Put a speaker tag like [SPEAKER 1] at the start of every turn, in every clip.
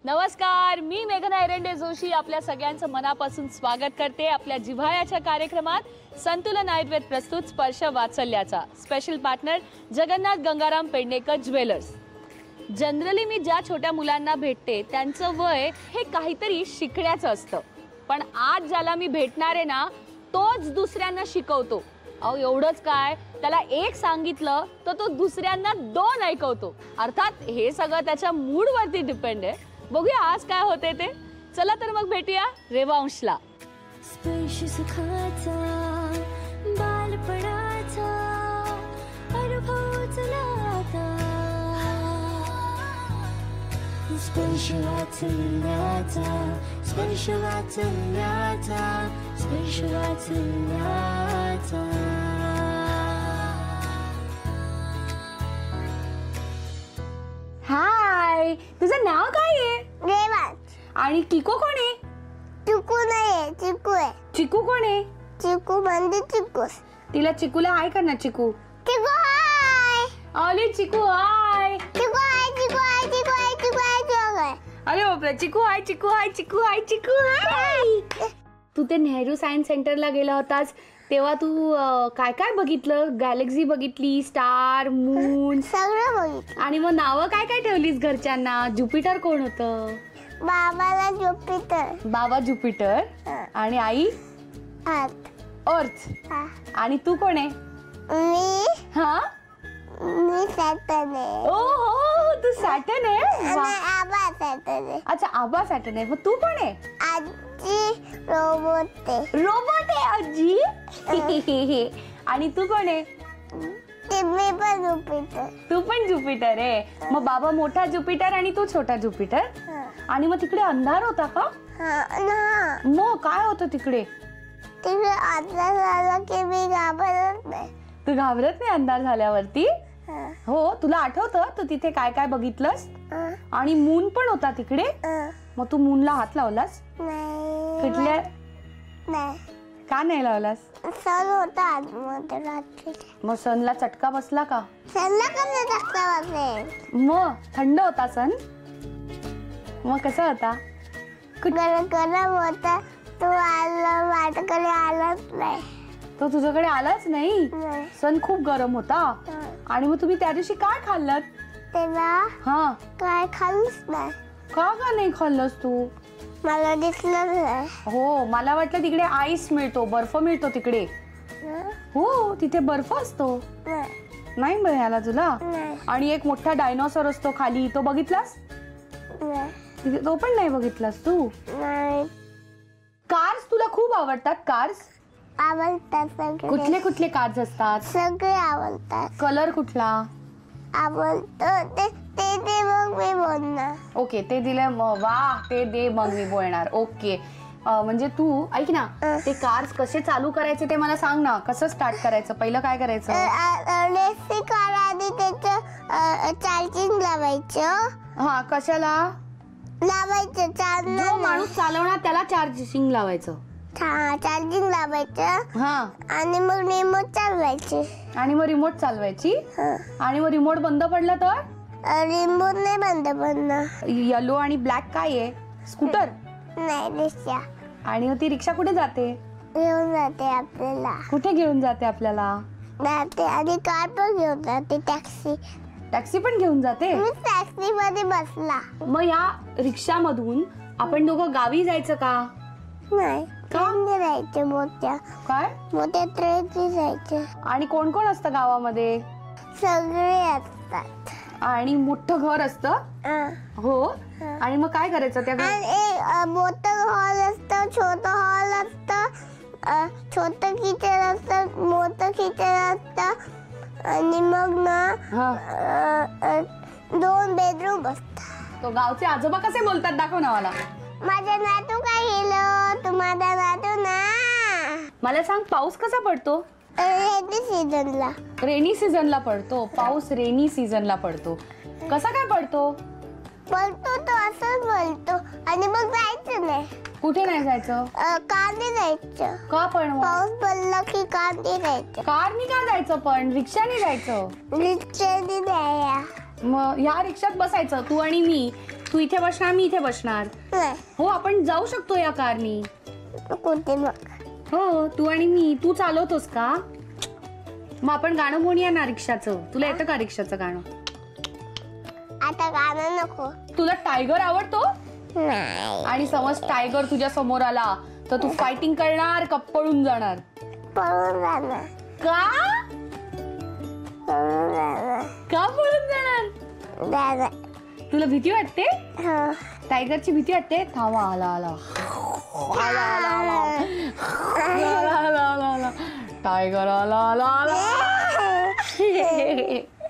[SPEAKER 1] नमस्कार, मी मेघना एरंडे जोशी आपल्या सगळ्यांचं मनापासून स्वागत करते आपल्या जिव्हाळ्याच्या कार्यक्रमात संतुलन आयुर्वेद प्रस्तुत स्पर्श वात्सल्याचा special partner Jagannath Gangaram Pednekar jewellers. Generally मी ज्या छोट्या मुलांना भेटते त्यांचं वय हे काहीतरी शिकण्याचं असतं, पण आज ज्याला मी भेटणार आहे ना तोच दुसऱ्यांना शिकवतो। अहो एवढंच काय, त्याला एक सांगितलं तर तो दुसऱ्यांना दोन ऐकवतो। अर्थात हे सगळं त्याच्या मूड वरती डिपेंड आहे। बघूया आज काय होते ते। चला तर मग भेटूया रेवांशला।
[SPEAKER 2] स्पर्श सुखाचा बालपणाचा अनुभव चला आता, स्पर्श वात्सल्याचा, स्पर्श वात्सल्याचा, स्पर्श वात्सल्याचा।
[SPEAKER 1] हाय, तुझं नाव काय आहे?
[SPEAKER 3] रेवांश।
[SPEAKER 1] आणि किको कोण आहे?
[SPEAKER 3] चिकू नाही, चिकू आहे।
[SPEAKER 1] चिकू कोण आहे?
[SPEAKER 3] चिकू म्हणजे चिकूस।
[SPEAKER 1] तिला चिकूला हाय कर ना। चिकू
[SPEAKER 3] चिकू हाय।
[SPEAKER 1] अरे चिकू हाय।
[SPEAKER 3] चिकू हाय, चिकू हाय, चिकू हाय, चिकू हाय, चिकू हाय।
[SPEAKER 1] अरे बापरे, चिकू हाय, चिकू हाय, चिकू हाय, चिकू हाय। तू ते नेहरू सायन्स सेंटरला गेला होतास तेव्हा तू काय काय बघितलं? गॅलेक्सी बघितली, स्टार, मून
[SPEAKER 3] सगळं बघितलं।
[SPEAKER 1] आणि मग नावं काय काय ठेवलीस घरच्यांना? ज्युपिटर कोण होतं?
[SPEAKER 3] बाबाला ज्युपिटर,
[SPEAKER 1] बाबा ज्युपिटर आणि आई अर्थ। आणि तू कोण आहे?
[SPEAKER 3] मी सॅटर्न आहे।
[SPEAKER 1] ओ हो, तू सॅटर्न आहे?
[SPEAKER 3] आणि आबा सॅटर्न आहे।
[SPEAKER 1] अच्छा, आबा सॅटर्न आहे। मग तू कोण आहे?
[SPEAKER 3] आजी रोबोट आहे।
[SPEAKER 1] रोबोट आहे आजी। आणि तू कोण आहे?
[SPEAKER 3] मी पण ज्युपिटर।
[SPEAKER 1] तू पण ज्युपिटर आहे। मग बाबा मोठा ज्युपिटर आणि तू छोटा ज्युपिटर। आणि मग तिकडे अंधार होता का? मग काय होतं तिकडे?
[SPEAKER 3] तिकडे अंधार झाला की मी घाबरत नाही।
[SPEAKER 1] तू घाबरत नाही अंधार झाल्यावरती? हो, तुला आठवतं तू तिथे काय काय बघितलंस? आणि मून पण होता तिकडे? मग तू मूनला हात लावलास?
[SPEAKER 3] नाही।
[SPEAKER 1] कुठल्या?
[SPEAKER 3] नाही।
[SPEAKER 1] का नाही लावलास?
[SPEAKER 3] सण होता आतमध्ये रात्री।
[SPEAKER 1] मग सनला चटका बसला का?
[SPEAKER 3] सणला कसं चटका बसेल?
[SPEAKER 1] मग थंड होता सन? मग कसा होता?
[SPEAKER 3] गरम होता। तो आला माझ्याकडे आलाच नाही।
[SPEAKER 1] तो तुझ्याकडे आलाच नाही?
[SPEAKER 3] नाही।
[SPEAKER 1] सन खूप गरम होता। आणि मग तुम्ही त्या दिवशी काय खाल्लत?
[SPEAKER 3] तेव्हा काय खाल्लंच नाही।
[SPEAKER 1] का नाही खाल्लंस तू?
[SPEAKER 3] मला दिसलं नाही।
[SPEAKER 1] हो, मला वाटलं तिकडे आईस मिळतो, बर्फ मिळतो तिकडे। हो, तिथे बर्फ असतो। नाही मिळाला तुला? आणि एक मोठा डायनोसॉर असतो खाली, तो बघितलास? तो पण नाही बघितलास तू? कार्स तुला खूप आवडतात? कार्स
[SPEAKER 3] आवडतात सगळे।
[SPEAKER 1] कुठले कुठले कार्स असतात?
[SPEAKER 3] सगळे आवडतात।
[SPEAKER 1] कलर कुठला
[SPEAKER 3] आवडतं ते मग मी बोलणार।
[SPEAKER 1] ओके, ते दिले वा, ते दे मग मी बोलणार। ओके, म्हणजे तू ऐक ना, ते कार्स कसे चालू करायचे ते मला सांग ना। कसं स्टार्ट करायचं? पहिलं काय करायचं?
[SPEAKER 3] रेसी कार आधी त्याचं चार्जिंग लावायचं।
[SPEAKER 1] हा, कशाला
[SPEAKER 3] लावायचं?
[SPEAKER 1] जो माणूस चालवणार त्याला चार्जिंग लावायचं।
[SPEAKER 3] चार्जिंग लावायचं।
[SPEAKER 1] हा,
[SPEAKER 3] आणि मग रिमोट चालवायची।
[SPEAKER 1] आणि मग रिमोट चालवायची। आणि मग रिमोट बंद पडलं तर?
[SPEAKER 3] रिमोट नाही बंद पडणार।
[SPEAKER 1] येलो आणि ब्लॅक काय आहे? स्कूटर?
[SPEAKER 3] नाही, रिक्षा।
[SPEAKER 1] आणि मग ती रिक्षा कुठे जाते?
[SPEAKER 3] घेऊन जाते आपल्याला।
[SPEAKER 1] कुठे घेऊन जाते आपल्याला?
[SPEAKER 3] जाते। आणि कार पण घेऊन जाते। टॅक्सी
[SPEAKER 1] टॅक्सी पण घेऊन जाते?
[SPEAKER 3] मी टॅक्सी मध्ये बसला।
[SPEAKER 1] मग या रिक्षामधून आपण दोघं गावी जायचं का?
[SPEAKER 3] नाही, ट्रेनने जायचे। मोठ्या ट्रेनने जायचे।
[SPEAKER 1] आणि कोण कोण असतं गावामध्ये?
[SPEAKER 3] सगळे असतात।
[SPEAKER 1] आणि मोठं घर असतं? हो। आणि मग काय करायचं त्या
[SPEAKER 3] आणि मोठं हॉल असतं, छोटं हॉल असतं, छोटं किचन असतं, मोठं किचन असतं। आणि मग ना 2 बेडरूम असतात।
[SPEAKER 1] तो गावचे आजोबा कसे बोलतात दाखव ना मला।
[SPEAKER 3] माझा नातू काय गेलो? तुम्हाला नातू ना।
[SPEAKER 1] मला सांग, पाऊस कसा पडतो?
[SPEAKER 3] रेनी सीझनला।
[SPEAKER 1] रेनी सीझनला पडतो पाऊस? रेनी सीझनला पडतो। कसा काय पडतो?
[SPEAKER 3] बोलतो तो असंच बोलतो। आणि मग जायचं नाही।
[SPEAKER 1] कुठे नाही जायचं?
[SPEAKER 3] कारने जायचं।
[SPEAKER 1] का पण?
[SPEAKER 3] पाऊस पडला की कारने जायचं।
[SPEAKER 1] कारनी का जायचं पण? रिक्षाने जायचं?
[SPEAKER 3] रिक्षाने जाया।
[SPEAKER 1] मग ह्या रिक्षात बसायचं तू आणि मी, तू इथे बसणार, मी इथे बसणार.
[SPEAKER 3] नाही
[SPEAKER 1] हो, आपण जाऊ शकतो या कारनी.
[SPEAKER 3] कुठे मग?
[SPEAKER 1] हो, तू आणि मी. तू चालवतोस का? मग आपण गाणं म्हणूया ना रिक्षाचं. तुला येतं का रिक्षाचं गाणं?
[SPEAKER 3] आता गाणं नको.
[SPEAKER 1] तुला टायगर आवडतो?
[SPEAKER 3] नाही
[SPEAKER 1] आणि समज टायगर तुझ्या समोर आला तर तू फायटिंग करणार का पळून जाणार?
[SPEAKER 3] पळून जाणार.
[SPEAKER 1] का?
[SPEAKER 3] पळून जाणार.
[SPEAKER 1] का पळून जाणार?
[SPEAKER 3] जाणार.
[SPEAKER 1] तुला भीती वाटते?
[SPEAKER 3] हो.
[SPEAKER 1] टायगरची भीती वाटते? थांबा, आला आला आला आला आला आला आला आला टायगर आला आला आला.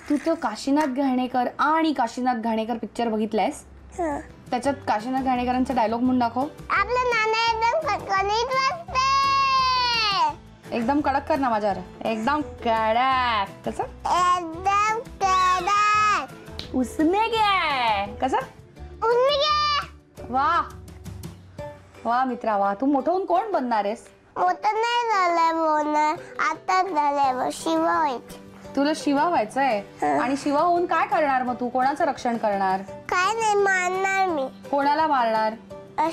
[SPEAKER 1] तू तो काशीनाथ घाणेकर आणि काशीनाथ घाणेकर पिक्चर बघितलायस?
[SPEAKER 3] हो.
[SPEAKER 1] त्याच्यात काशीनाथ घाणेकरांचा डायलॉग म्हणून दाखव.
[SPEAKER 3] आपलं नाना एकदम खटखटीत वाजते.
[SPEAKER 1] एकदम कडक कर ना माझ्यावर. एकदम कडक. कसं?
[SPEAKER 3] एकदम कडक.
[SPEAKER 1] उसने गे. कसं?
[SPEAKER 3] उसने गे.
[SPEAKER 1] वा वा मित्रा वा. तू मोठं होऊन कोण बनणार आहेस?
[SPEAKER 3] मोठं नाही झालंय बोलणार. आताच झालंय शिवा व्हायची.
[SPEAKER 1] तुला शिवा व्हायचंय. आणि शिवा होऊन काय करणार मग तू? कोणाचं रक्षण करणार?
[SPEAKER 3] काय नाही मारणार मी.
[SPEAKER 1] कोणाला मारणार?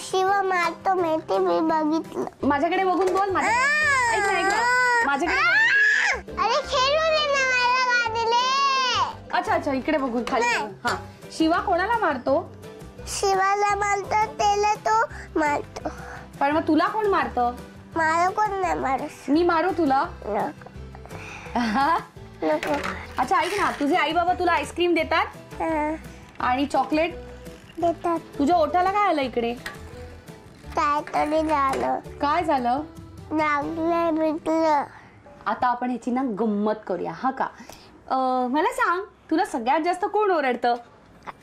[SPEAKER 3] शिवा मारतो माहिती मी बघितलं.
[SPEAKER 1] माझ्याकडे बघून बोल. ऐक ना, ऐक ना. माझ्याकडे.
[SPEAKER 3] अरे खेळू दे ना मला गाडीले.
[SPEAKER 1] अच्छा अच्छा, इकडे बघून खाली. हा, शिवा कोणाला मारतो?
[SPEAKER 3] शिवाला मारतो त्याला तो मारतो.
[SPEAKER 1] पण मग तुला कोण मारतं?
[SPEAKER 3] मला कोण नाही मारत.
[SPEAKER 1] मी मारू तुला?
[SPEAKER 3] नको
[SPEAKER 1] हा?
[SPEAKER 3] नको.
[SPEAKER 1] अच्छा ऐक ना, तुझे आई बाबा तुला आईस्क्रीम देतात आणि चॉकलेट
[SPEAKER 3] देतात.
[SPEAKER 1] तुझ्या ओठाला काय आलं इकडे?
[SPEAKER 3] काय तरी झालं.
[SPEAKER 1] काय झालं?
[SPEAKER 3] लागलंय भेटलं.
[SPEAKER 1] आता आपण ह्याची ना गंमत करूया. हा का? मला सांग, तुला सगळ्यात जास्त कोण ओरडतं?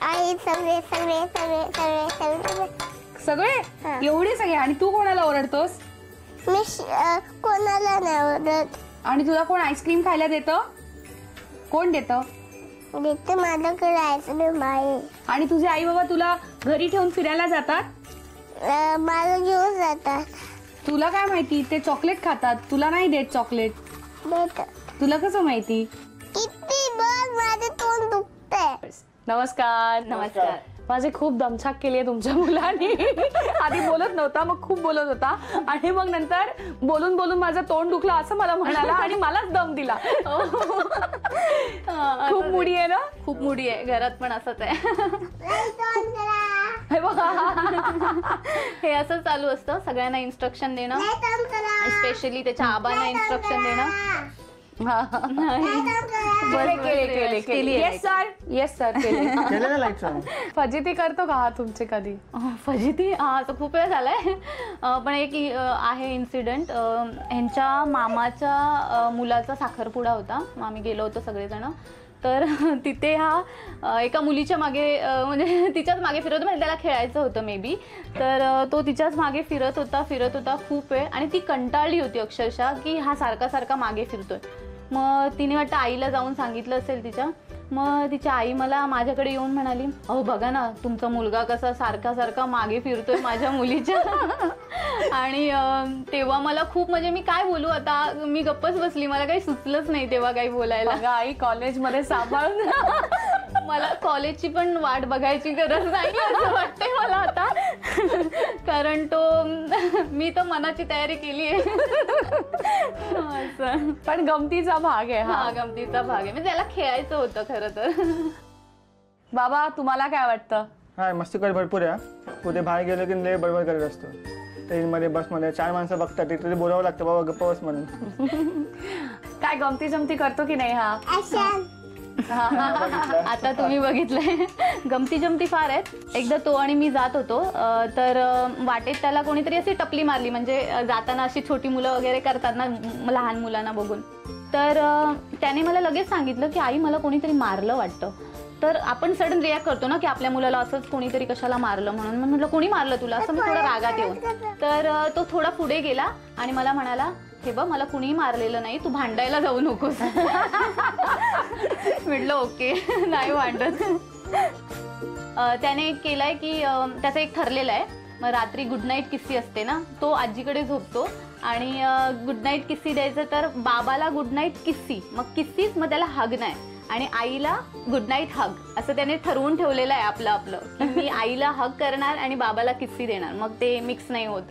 [SPEAKER 3] आई सगळे सगळे सगळे सगळे सगळे
[SPEAKER 1] सगळे? एवढे सगळे? आणि तू कोणाला ओरडतोस?
[SPEAKER 3] मी कोणाला नाही आवडत.
[SPEAKER 1] आणि तुला कोण आईस्क्रीम खायला देतं? कोण देतं?
[SPEAKER 3] देते माझ्याकडे आईस्क्रीम आहे.
[SPEAKER 1] आणि तुझे आई बाबा तुला घरी ठेवून फिरायला जातात?
[SPEAKER 3] मला घेऊन जातात.
[SPEAKER 1] तुला काय माहिती? ते चॉकलेट खातात. तुला नाही देत चॉकलेट.
[SPEAKER 3] देतात.
[SPEAKER 1] तुला कसं माहिती?
[SPEAKER 3] किती बघ माझे तोंड दुखतंय.
[SPEAKER 1] नमस्कार.
[SPEAKER 4] नमस्कार.
[SPEAKER 1] माझे खूप दमछाक केली आहे तुमच्या मुलांनी. आधी बोलत नव्हता, मग खूप बोलत होता आणि मग नंतर बोलून बोलून माझं तोंड दुखलं असं मला म्हणाला आणि मलाच दम दिला. खूप मुडी आहे ना?
[SPEAKER 4] खूप मुडी आहे. घरात पण असंच आहे.
[SPEAKER 1] हे बघा.
[SPEAKER 4] हे असं चालू असतं. सगळ्यांना इन्स्ट्रक्शन देणं, स्पेशली त्याच्या आबांना इन्स्ट्रक्शन देणं.
[SPEAKER 1] Yes sir, yes sir. फजिती करतो का हा तुमचे कधी?
[SPEAKER 4] फजिती हा तर खूप वेळ झालाय. पण एक आहे इन्सिडेंट. ह्यांच्या मामाच्या मुलाचा साखरपुडा होता. मग आम्ही गेलो होतो सगळेजण. तर तिथे हा एका मुलीच्या मागे म्हणजे तिच्याच मागे फिरत होता. म्हणजे त्याला खेळायचं होतं मे बी. तर तो तिच्याच मागे फिरत होता खूप वेळ. आणि ती कंटाळली होती अक्षरशः की हा सारखा सारखा मागे फिरतोय. मग तिने वाटतं आईला जाऊन सांगितलं असेल तिच्या. मग तिची आई मला माझ्याकडे येऊन म्हणाली, अहो बघा ना तुमचा मुलगा कसा सारखा सारखा मागे फिरतोय माझ्या मुलीच्या. आणि तेव्हा मला खूप म्हणजे मी काय बोलू आता. मी गप्पच बसली. मला काही सुचलंच नाही तेव्हा काही बोलायला.
[SPEAKER 1] आई कॉलेजमध्ये सांभाळून.
[SPEAKER 4] मला कॉलेजची पण वाट बघायची गरज नाही असं वाटते मला आता. कारण मी तर मनाची तयारी केली आहे.
[SPEAKER 1] पण गमतीचा भाग आहे.
[SPEAKER 4] हा गमतीचा भाग आहे. म्हणजे त्याला खेळायचं होतं खरं तर.
[SPEAKER 1] बाबा तुम्हाला काय वाटतं?
[SPEAKER 5] हा मस्तीखोर भरपूर आहे. कुठे बाहेर गेलो की लय बडबड करत असतो. ट्रेनमध्ये बसमध्ये 4 माणसं बघतात तिथे बोलावं लागतं बाबा गप्पा बस म्हणून.
[SPEAKER 1] काय गमती जमती करतो की नाही हा?
[SPEAKER 4] आता तुम्ही बघितलंय. गमती जमती फार आहेत. एकदा तो आणि मी जात होतो. तर वाटेत त्याला कोणीतरी अशी टपली मारली. म्हणजे जाताना अशी छोटी मुलं वगैरे करतात ना लहान मुलांना बघून. तर त्याने मला लगेच सांगितलं की आई मला कोणीतरी मारलं वाटतं. तर आपण सडन रिॲक्ट करतो ना की आपल्या मुलाला असंच कोणीतरी कशाला मारलं म्हणून. मग म्हटलं कोणी मारलं तुला असं मी थोडा रागात येऊन. तर तो थोडा पुढे गेला आणि मला म्हणाला, हे बघ मला कुणीही मारलेलं नाही, तू भांडायला जाऊ नकोस. म्हटलं ओके नाही भांडत. त्याने एक केलाय की त्याचं एक ठरलेलं आहे. मग रात्री गुड नाईट किस्सी असते ना, तो आजीकडे झोपतो आणि गुड नाईट किस्सी द्यायचं तर बाबाला गुड नाईट किस्सी, मग किस्सीच, मग त्याला हग नाही. आणि आईला गुड नाईट हग असं त्याने ठरवून ठेवलेलं आहे आपलं आपलं की मी आईला हग करणार आणि बाबाला किस्सी देणार, मग ते मिक्स नाही होत.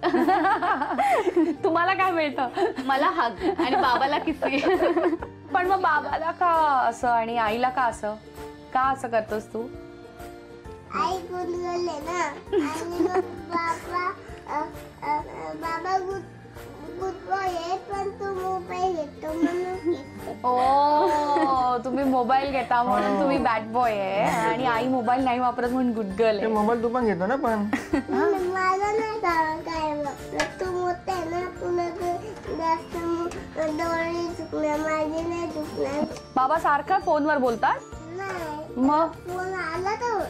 [SPEAKER 1] तुम्हाला काय मिळतं?
[SPEAKER 4] मला हग आणि बाबाला किस्सी.
[SPEAKER 1] पण मग बाबाला का असं आणि आईला का असं? का असं करतोस तू?
[SPEAKER 3] आई गुदगुले ना आणि मग बाबा गुड बॉय आहे पण तू मोबाईल घेतो म्हणून
[SPEAKER 1] ओ तुम्ही मोबाईल घेता म्हणून तुम्ही बॅड बॉय आहे आणि आई मोबाईल नाही वापरत म्हणून गुड गर्ल
[SPEAKER 5] ते
[SPEAKER 1] आहे.
[SPEAKER 5] मोबाईल तू पण घेतो ना पण.
[SPEAKER 3] मला नाही काय वापरत. तू मोठा आहे ना, तुला जास्त डोळे दुखणार, माझे नाही दुखणार.
[SPEAKER 1] बाबा सारखा फोनवर बोलतात?
[SPEAKER 3] नाही
[SPEAKER 1] मग
[SPEAKER 3] फोन आला तर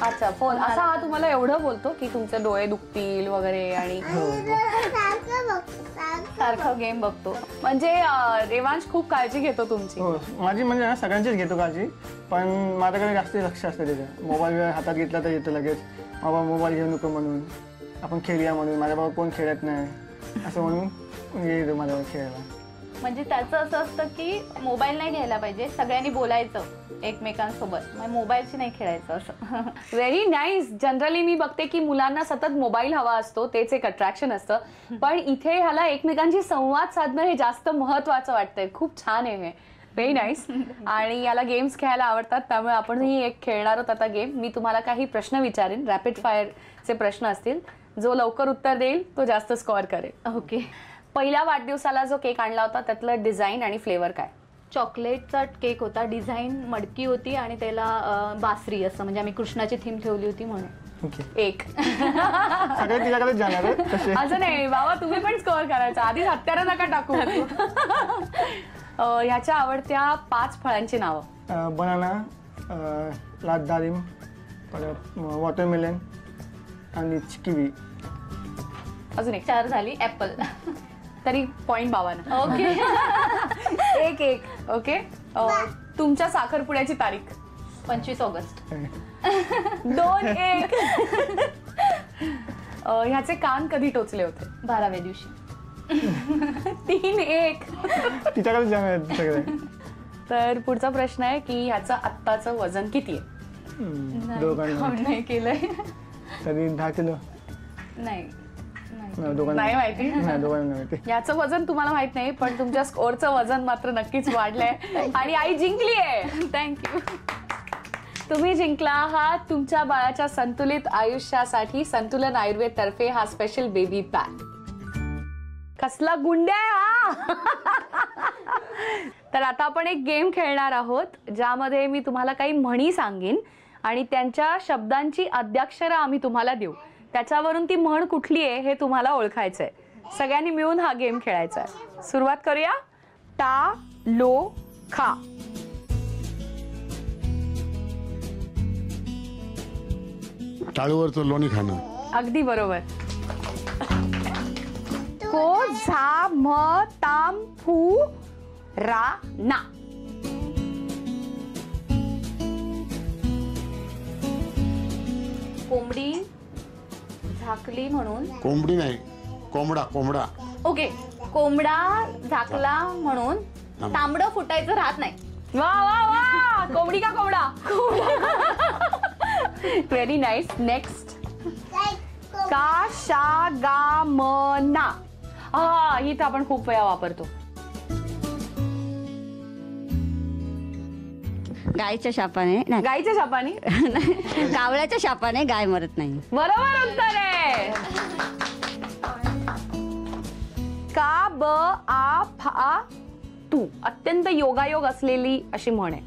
[SPEAKER 1] अच्छा फोन असा हा तुम्हाला एवढं बोलतो की तुमचे डोळे दुखतील वगैरे आणि
[SPEAKER 3] सारखं बघतो
[SPEAKER 4] सारखं गेम बघतो.
[SPEAKER 1] म्हणजे देवांश खूप काळजी घेतो तुमची.
[SPEAKER 5] हो माझी म्हणजे ना सगळ्यांचीच घेतो काळजी, पण माझ्याकडे जास्त लक्ष असतं त्याचं. मोबाईल हातात घेतला तर येतं लगेच, बाबा मोबाईल घेऊ नको म्हणून, आपण खेळूया म्हणून, माझ्या बाबा कोण खेळत नाही असं म्हणून येतो माझ्यावर खेळायला.
[SPEAKER 4] म्हणजे त्याचं असं असतं की मोबाईल नाही घ्यायला पाहिजे, सगळ्यांनी बोलायचं एकमेकांसोबत, मग मोबाईलशी नाही खेळायचं असं.
[SPEAKER 1] Very nice. जनरली मी बघते की मुलांना सतत मोबाईल हवा असतो, तेच एक अट्रॅक्शन असतं, पण इथे ह्याला एकमेकांशी संवाद साधणं हे जास्त महत्वाचं वाटतंय. खूप छान आहे हे, व्हेरी नाईस. आणि याला गेम्स खेळायला आवडतात, त्यामुळे आपणही एक खेळणार आहोत आता गेम. मी तुम्हाला काही प्रश्न विचारेन, रॅपिड फायरचे प्रश्न असतील, जो लवकर उत्तर देईल तो जास्त स्कोअर करेल.
[SPEAKER 4] ओके.
[SPEAKER 1] पहिल्या वाढदिवसाला जो केक आणला होता त्यातलं डिझाईन आणि फ्लेवर काय?
[SPEAKER 4] चॉकलेटचा केक होता, डिझाईन मडकी होती आणि त्याला बासरी असं, म्हणजे आम्ही कृष्णाची थीम ठेवली होती म्हणून.
[SPEAKER 5] ओके
[SPEAKER 1] एक.
[SPEAKER 5] सगळे तिच्याकडेच जाणार आहेत कसे.
[SPEAKER 1] असं नाही बाबा, तुम्ही पण स्कोअर करायचं, आधी हत्यारा नका टाकू. ह्याच्या आवडत्या 5 फळांची नावं?
[SPEAKER 5] बनाना, लाल डाळिंब, परत वॉटरमेलन आणि किवी.
[SPEAKER 1] अजून एक.
[SPEAKER 4] 4 झाली. ऍपल.
[SPEAKER 1] तरी पॉइंट बाबांना.
[SPEAKER 4] ओके.
[SPEAKER 1] एक. ओके. तुमच्या साखरपुड्याची तारीख?
[SPEAKER 4] 25 ऑगस्ट.
[SPEAKER 1] 2-1. ह्याचे कान कधी टोचले होते?
[SPEAKER 4] 12व्या दिवशी.
[SPEAKER 1] 3-1.
[SPEAKER 5] तिच्याकडेच जाणार आहेत सगळे.
[SPEAKER 1] तर पुढचा प्रश्न आहे की ह्याचं आत्ताचं वजन किती आहे?
[SPEAKER 5] दोघांना
[SPEAKER 4] नाही केलंय.
[SPEAKER 5] तरी 10 किलो.
[SPEAKER 4] नाही.
[SPEAKER 5] दोघांना
[SPEAKER 1] नाही माहिती.
[SPEAKER 5] नाही दोघांना माहिती.
[SPEAKER 1] याचं वजन तुम्हाला माहित नाही, पण तुमच्या स्कोअरचं वजन मात्र नक्कीच वाढलंय आणि आई जिंकली आहे.
[SPEAKER 4] थँक्यू.
[SPEAKER 1] तुम्ही जिंकला आहात तुमच्या बाळाच्या संतुलित आयुष्यासाठी संतुलन आयुर्वेद तर्फे हा स्पेशल बेबी पॅक. कसला गुंड्या आहे हा. तर आता आपण एक गेम खेळणार आहोत, ज्यामध्ये मी तुम्हाला काही म्हणी सांगेन आणि त्यांच्या शब्दांची अद्याक्षरं आम्ही तुम्हाला देऊ, त्याच्यावरून ती म्हण कुठली आहे हे तुम्हाला ओळखायचंय. सगळ्यांनी मिळून हा गेम खेळायचा आहे. सुरुवात करूया. टा लो खा.
[SPEAKER 6] टाळूवरचं लोणी खाणं.
[SPEAKER 1] अगदी बरोबर. को झा म ताम फू रा ना.
[SPEAKER 4] कोंबडी झाकली म्हणून.
[SPEAKER 6] कोंबडी नाही, कोंबडा. कोंबडा.
[SPEAKER 4] ओके. कोंबडा झाकला म्हणून तांबडं फुटायचं राहत नाही.
[SPEAKER 1] वा वा वा. कोंबडी का कोंबडा? Very nice. नेक्स्ट. का शा गा म ना. हा ही तर आपण खूप वेळा वापरतो.
[SPEAKER 7] गायच्या शापाने नाही,
[SPEAKER 1] गाईच्या शापाने.
[SPEAKER 7] कावळ्याच्या शापाने गाय मरत नाही.
[SPEAKER 1] बरोबर उत्तर आहे. का ब आ फा तू अत्यंत योगायोग असलेली अशी म्हण आहे.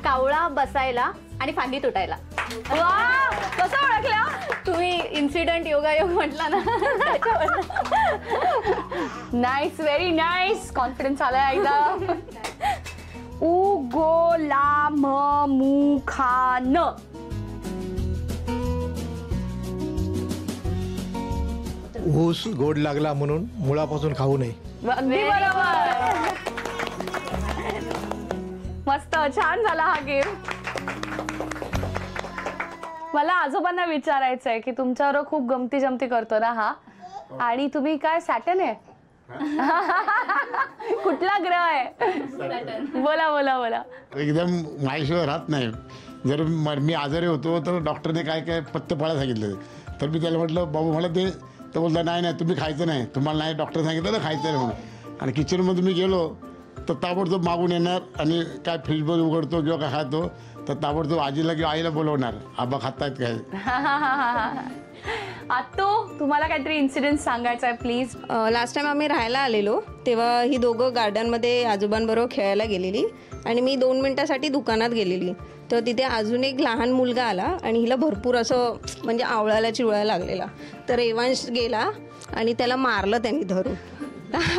[SPEAKER 4] कावळा बसायला आणि फांदी तुटायला.
[SPEAKER 1] वा कसं ओळखला
[SPEAKER 4] तुम्ही? इन्सिडेंट योगायोग म्हटला ना.
[SPEAKER 1] नाईस. Very nice. कॉन्फिडन्स आलाय आईला. उ गो ला म मु खा न.
[SPEAKER 8] ऊस गोड लागला म्हणून मुळापासून खाऊ नये.
[SPEAKER 1] अगदी बरोबर. मस्त छान झाला हा गेम. मला आजोबांना विचारायचंय की तुमच्यावर खूप गमती जमती करतो ना हा, आणि तुम्ही काय सॅटर्न आहे? कुठला ग्रह आहे? बोला बोला बोला.
[SPEAKER 6] एकदम माझ्याशिवाय राहत नाही. जर मी आजारी होतो तर डॉक्टरने काय काय पथ्य पाळायला सांगितलं, तर मी त्याला म्हटलं बाबू मला ते, तर बोलला नाही तुम्ही खायचं नाही, तुम्हाला नाही डॉक्टर सांगितलं ना खायचं नाही म्हणून. आणि किचनमध्ये मी गेलो तर ताबडतोब मागून येणार आणि काय फ्रीजमध्ये उघडतो किंवा काय खातो तर ताबडतोब आजीला किंवा आईला बोलवणार, आबा खातायत काय.
[SPEAKER 1] आत्तो, तुम्हाला काहीतरी इन्सिडेंट सांगायचा आहे प्लीज.
[SPEAKER 9] लास्ट टाइम आम्ही राहायला आलेलो तेव्हा ही दोघं गार्डनमध्ये आजोबांबरोबर खेळायला गेलेली आणि मी 2 मिनिटासाठी दुकानात गेलेली. तर तिथे अजून एक लहान मुलगा आला आणि हिला भरपूर असं म्हणजे आवळायला चिवळायला लागलेला. तर रेवांश गेला आणि त्याला मारलं त्यांनी धरून.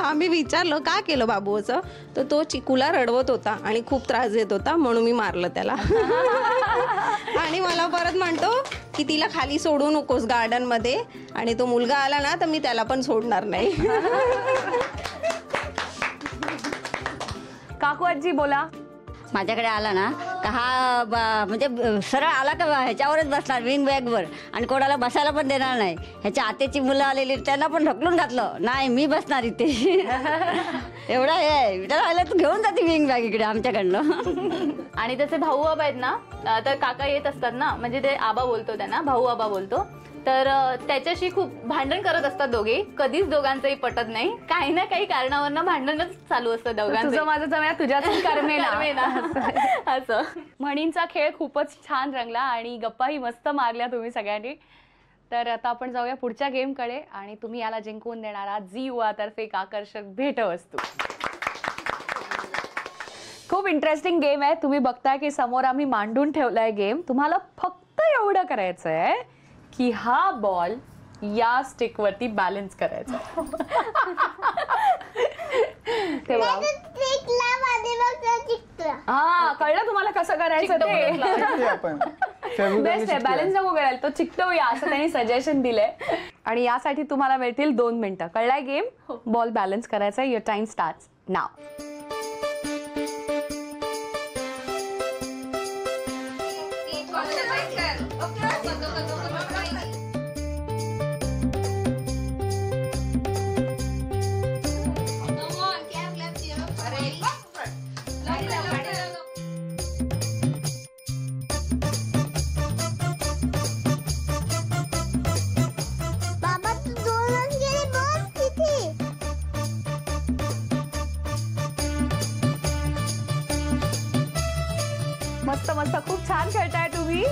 [SPEAKER 9] आम्ही विचारलं का केलं बाबू असं, तर तो चिकूला रडवत होता आणि खूप त्रास देत होता म्हणून मी मारलं त्याला. आणि मला परत म्हणतो की तिला खाली सोडू नकोस गार्डनमध्ये, आणि तो मुलगा आला ना तर मी त्याला पण सोडणार नाही.
[SPEAKER 1] काकू आजी बोला.
[SPEAKER 7] माझ्याकडे आला ना का हा म्हणजे सरळ आला का ह्याच्यावरच बसणार विंग बॅगवर, आणि कोणाला बसायला पण देणार नाही. ह्याच्या आतेची मुलं आलेली त्यांना पण ढकलून घातलं, नाही मी बसणार इथे. एवढा हे आहे. त्याला आलं तू घेऊन जाते विंग बॅग इकडे आमच्याकडनं.
[SPEAKER 4] आणि त्याचे भाऊ आबा आहेत ना, तर काका येत असतात ना, म्हणजे ते आबा बोलतो त्यांना, भाऊ आबा बोलतो. तर त्याच्याशी खूप भांडण करत असतात दोघे. कधीच दोघांचंही पटत नाही, काही ना काही कारणावरनं भांडणच चालू असतं दोघांचं.
[SPEAKER 1] तुझं माझं जमया तुझ्याच
[SPEAKER 4] कर्मेना. असं
[SPEAKER 1] म्हणींचा खेळ खूपच छान रंगला आणि गप्पाही मस्त मारल्या तुम्ही सगळ्यांनी. तर आता आपण जाऊया पुढच्या गेमकडे, आणि तुम्ही याला जिंकून देणारा झी युवा तर्फे एक आकर्षक भेटवस्तू. खूप इंटरेस्टिंग गेम आहे. तुम्ही बघताय की समोर आम्ही मांडून ठेवलाय गेम. तुम्हाला फक्त एवढं करायचं आहे की हा बॉल या स्टिक वरती बॅलन्स करायचा. हा, कळलं तुम्हाला कसं करायचं ते.
[SPEAKER 5] आपण
[SPEAKER 1] बेस्ट आहे, बॅलन्स नको करायला, तो चिकटवूया असं त्यांनी सजेशन दिलंय. आणि यासाठी तुम्हाला मिळतील 2 मिनिटं. कळलाय गेम? बॉल बॅलन्स करायचा. युअर टाइम स्टार्ट्स नाव.
[SPEAKER 3] बाबा तू 2 रन गेले बस तिथे.
[SPEAKER 1] मस्त मस्त, खूप छान खेळताय तुम्ही.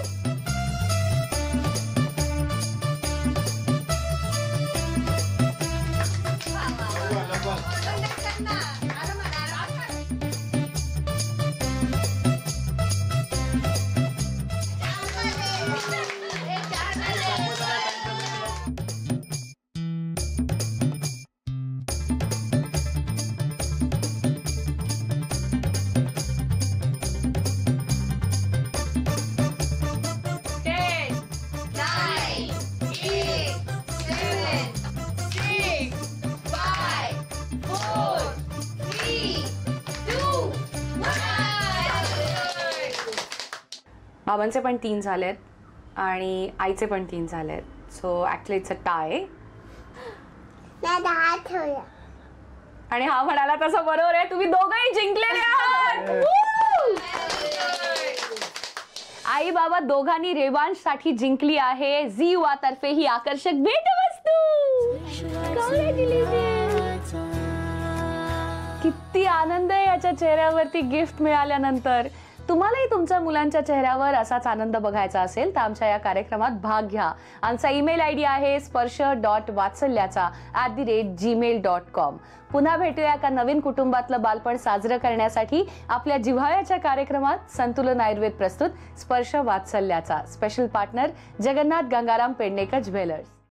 [SPEAKER 1] बाबांचे पण 3 झालेत आणि आईचे पण 3 झालेत. So actually it's a tie.
[SPEAKER 3] नाही 10 ठेवूया.
[SPEAKER 1] आणि हा म्हणाला तसं बरोबर आहे, तुम्ही दोघंही जिंकलेले आहात. आई बाबा दोघांनी रेवांश साठी जिंकली आहे झी युवा तर्फे ही आकर्षक भेटवस्तू. किती आनंद आहे याच्या चेहऱ्यावरती गिफ्ट मिळाल्यानंतर. तुम्हालाही तुमच्या मुलांच्या चेहऱ्यावर असाच आनंद बघायचा असेल तर आमच्या या कार्यक्रमात भाग घ्या. आमचा ईमेल आयडी आहे sprsha.vatsalyacha@gmail.com. पुन्हा भेटूया एका नवीन कुटुंबातलं बालपण साजरं करण्यासाठी आपल्या जिव्हाळ्याच्या कार्यक्रमात. संतुलन आयुर्वेद प्रस्तुत स्पर्श वात्सल्याचा. Special partner Jagannath Gangaram Pednekar jewellers.